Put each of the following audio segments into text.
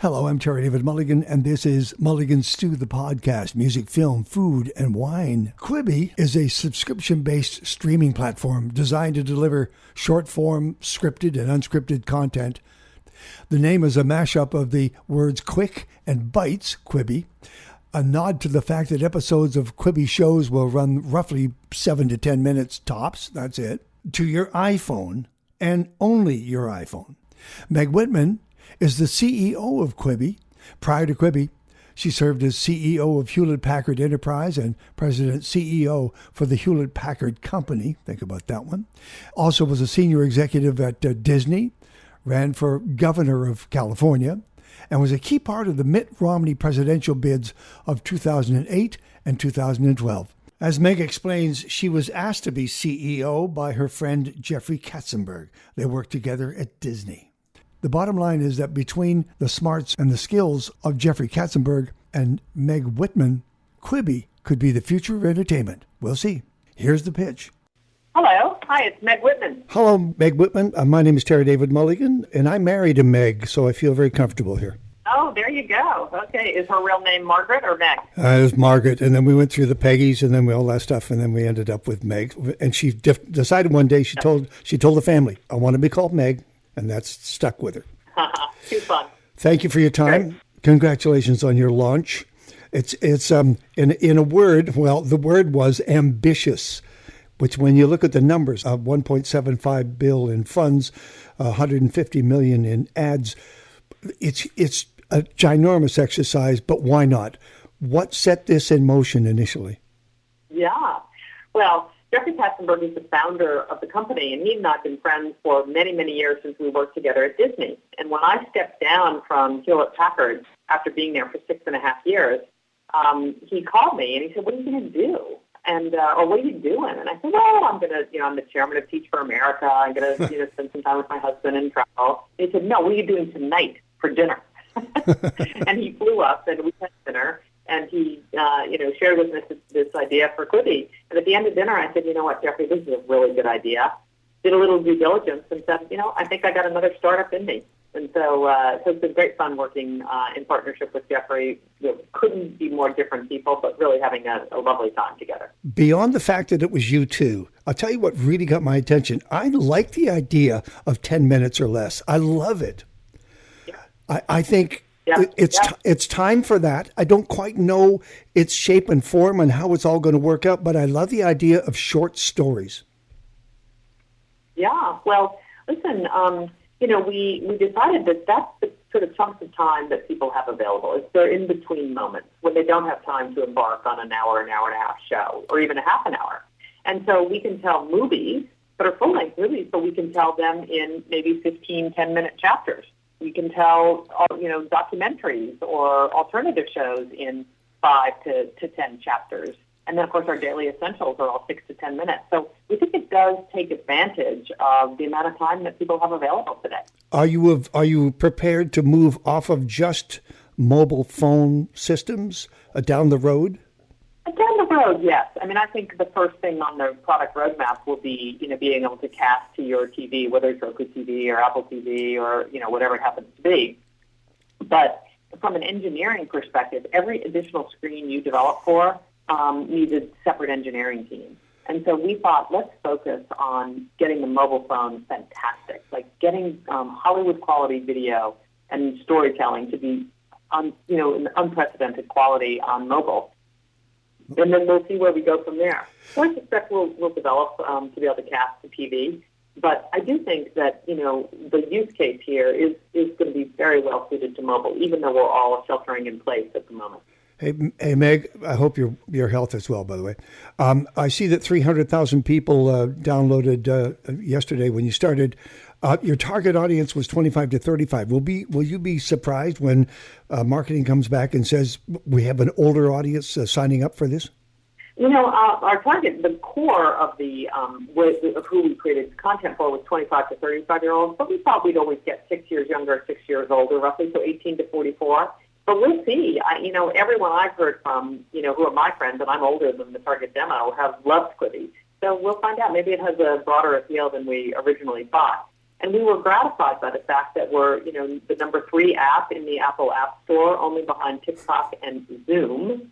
Hello, I'm TerryDavidMulligan, and this is Mulligan Stew, the podcast, music, film, food, and wine. Quibi is a subscription-based streaming platform designed to deliver short-form, scripted and unscripted content. The name is a mashup of the words quick and bites, Quibi, a nod to the fact that episodes of Quibi shows will run roughly 7 to 10 minutes tops, that's it, to your iPhone and only your iPhone. Meg Whitman is the CEO of Quibi. Prior to Quibi, she served as CEO of Hewlett-Packard Enterprise and President CEO for the Hewlett-Packard Company. Think about that one. Also was a senior executive at Disney, ran for governor of California, and was a key part of the Mitt Romney presidential bids of 2008 and 2012. As Meg explains, she was asked to be CEO by her friend Jeffrey Katzenberg. They worked together at Disney. The bottom line is that between the smarts and the skills of Jeffrey Katzenberg and Meg Whitman, Quibi could be the future of entertainment. We'll see. Here's the pitch. Hello. Hi, it's Meg Whitman. Hello, Meg Whitman. My name is TerryDavidMulligan, and I'm married to Meg, so I feel very comfortable here. Oh, there you go. Okay. Is her real name Margaret or Meg? It was Margaret, and then we went through the Peggies, and then all that stuff, and then we ended up with Meg. And she decided one day, she told the family, I want to be called Meg. And that's stuck with her. Too fun. Thank you for your time. Great. Congratulations on your launch. It's in a word, well, the word was ambitious, which when you look at the numbers of $1.75 billion in funds, $150 million in ads, it's a ginormous exercise, but why not? What set this in motion initially? Yeah. Well, Jeffrey Katzenberg is the founder of the company, and he and I have been friends for many, many years since we worked together at Disney. And when I stepped down from Hewlett-Packard after being there for 6.5 years, he called me and he said, "What are you going to do?" And or what are you doing? And I said, "Well, I'm going to, I'm the chairman of Teach for America. I'm going to, spend some time with my husband and travel." And he said, "No, what are you doing tonight for dinner?" And he flew up and we had dinner. And he, shared with us this idea for Quibi. And at the end of dinner, I said, "You know what, Jeffrey, this is a really good idea." Did a little due diligence and said, "I think I got another startup in me." And so it's been great fun working in partnership with Jeffrey. Couldn't be more different people, but really having a lovely time together. Beyond the fact that it was you two, I'll tell you what really got my attention. I like the idea of 10 minutes or less. I love it. Yeah. I think... Yeah, it's time for that. I don't quite know its shape and form and how it's all going to work out, but I love the idea of short stories. Yeah, well, listen, we decided that that's the sort of chunks of time that people have available. It's their in-between moments when they don't have time to embark on an hour and a half show, or even a half an hour. And so we can tell movies that are full-length movies, but we can tell them in maybe 15, 10-minute chapters. We can tell, documentaries or alternative shows in 5 to 10 chapters. And then, of course, our daily essentials are all 6 to 10 minutes. So we think it does take advantage of the amount of time that people have available today. Are you prepared to move off of just mobile phone systems down the road? Down the road, yes. I mean, I think the first thing on the product roadmap will be, being able to cast to your TV, whether it's Roku TV or Apple TV or, whatever it happens to be. But from an engineering perspective, every additional screen you develop for needs a separate engineering team. And so we thought, let's focus on getting the mobile phone fantastic, like getting Hollywood quality video and storytelling to be in unprecedented quality on mobile. And then we'll see where we go from there. So I suspect we'll develop to be able to cast to TV. But I do think that, the use case here is going to be very well suited to mobile, even though we're all sheltering in place at the moment. Hey, Meg, I hope your health is well, by the way. I see that 300,000 people downloaded yesterday when you started. Your target audience was 25 to 35. Will you be surprised when marketing comes back and says we have an older audience signing up for this? Our target, the core of of who we created content for was 25 to 35-year-olds, but we thought we'd always get 6 years younger, 6 years older, roughly, so 18 to 44. But we'll see. Everyone I've heard from, who are my friends, and I'm older than the target demo, have loved Quibi. So we'll find out. Maybe it has a broader appeal than we originally thought. And we were gratified by the fact that we're, the number 3 app in the Apple App Store, only behind TikTok and Zoom.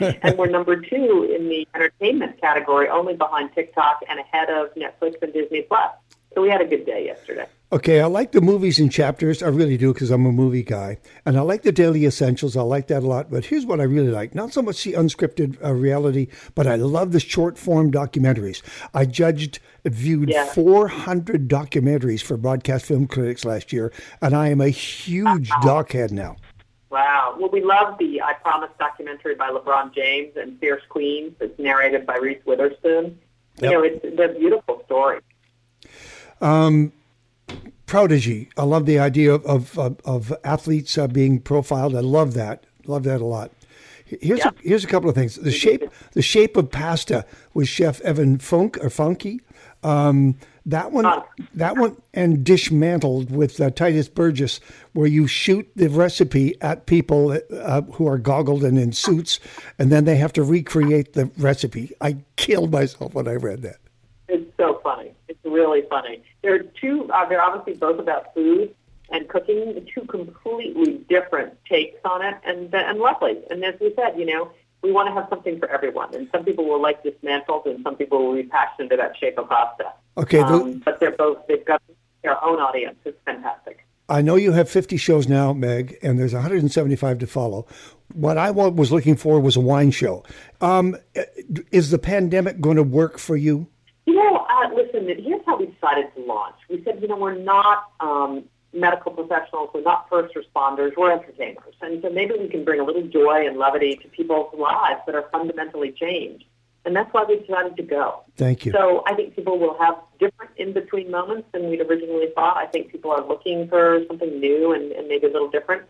And we're number 2 in the entertainment category, only behind TikTok and ahead of Netflix and Disney Plus. So we had a good day yesterday. Okay, I like the movies in chapters. I really do, because I'm a movie guy. And I like the daily essentials. I like that a lot. But here's what I really like. Not so much the unscripted reality, but I love the short-form documentaries. I viewed 400 documentaries for Broadcast Film Critics last year, and I am a huge doc head now. Wow. Well, we love the I Promise documentary by LeBron James and Fierce Queens that's narrated by Reese Witherspoon. Yep. It's a beautiful story. Prodigy. I love the idea of athletes being profiled. I love that. Love that a lot. Here's a couple of things. The shape of pasta with Chef Evan Funke. That one, and Dismantled with Titus Burgess, where you shoot the recipe at people who are goggled and in suits, and then they have to recreate the recipe. I killed myself when I read that. It's so funny. It's really funny. There are two, they're obviously both about food and cooking, 2 completely different takes on it, and lovely. And as we said, we want to have something for everyone. And some people will like Dismantled, and some people will be passionate about shape of pasta. Okay. But they've got their own audience. It's fantastic. I know you have 50 shows now, Meg, and there's 175 to follow. What I was looking for was a wine show. Is the pandemic going to work for you? Listen, here's how we decided to launch. We said, we're not medical professionals, we're not first responders, we're entertainers. And so maybe we can bring a little joy and levity to people's lives that are fundamentally changed. And that's why we decided to go. Thank you. So I think people will have different in-between moments than we'd originally thought. I think people are looking for something new and maybe a little different.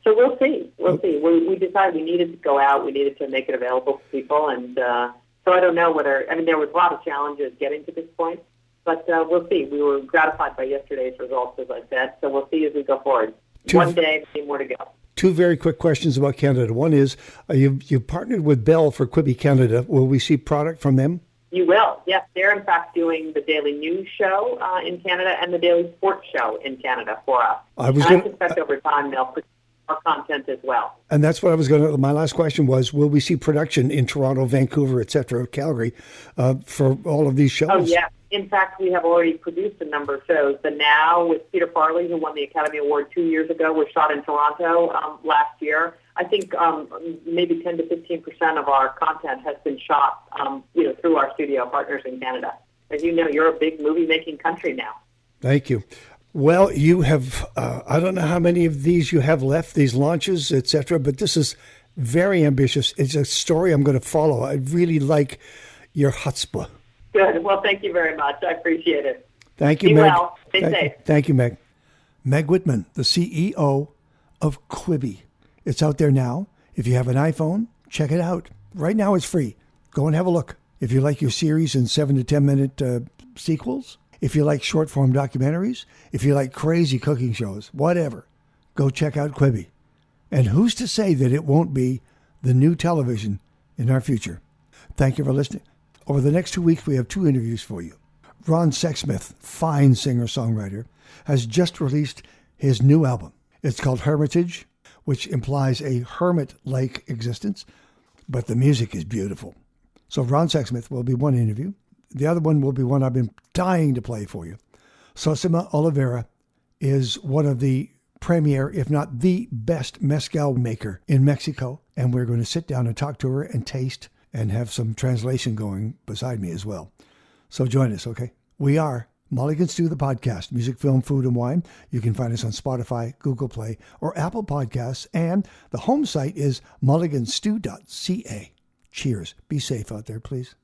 So we'll see. We decided we needed to go out. We needed to make it available to people. And so I don't know there was a lot of challenges getting to this point. But we'll see. We were gratified by yesterday's results, as I said. So we'll see as we go forward. One day, maybe more to go. 2 very quick questions about Canada. One is, you've partnered with Bell for Quibi Canada. Will we see product from them? You will. Yes, they're in fact doing the daily news show in Canada and the daily sports show in Canada for us. I suspect over time they'll produce our content as well. And that's what my last question was, will we see production in Toronto, Vancouver, et cetera, Calgary, for all of these shows? Oh, yeah. In fact, we have already produced a number of shows. The Now with Peter Farley, who won the Academy Award 2 years ago, was shot in Toronto last year. I think maybe 10 to 15% of our content has been shot, through our studio partners in Canada. As you know, you're a big movie-making country now. Thank you. Well, you have, I don't know how many of these you have left, these launches, et cetera, but this is very ambitious. It's a story I'm going to follow. I really like your chutzpah. Good. Well, thank you very much. I appreciate it. Thank you, Be Meg. well. Stay safe. Thank you, Meg. Meg Whitman, the CEO of Quibi. It's out there now. If you have an iPhone, check it out. Right now it's free. Go and have a look. If you like your series in 7 to 10 minute sequels, if you like short form documentaries, if you like crazy cooking shows, whatever, go check out Quibi. And who's to say that it won't be the new television in our future? Thank you for listening. Over the next 2 weeks, we have 2 interviews for you. Ron Sexsmith, fine singer-songwriter, has just released his new album. It's called Hermitage, which implies a hermit-like existence, but the music is beautiful. So Ron Sexsmith will be one interview. The other one will be one I've been dying to play for you. Sosima Oliveira is one of the premier, if not the best mezcal maker in Mexico, and we're going to sit down and talk to her and taste and have some translation going beside me as well. So join us, okay? We are Mulligan Stew, the podcast, music, film, food, and wine. You can find us on Spotify, Google Play, or Apple Podcasts, and the home site is mulliganstew.ca. Cheers. Be safe out there, please.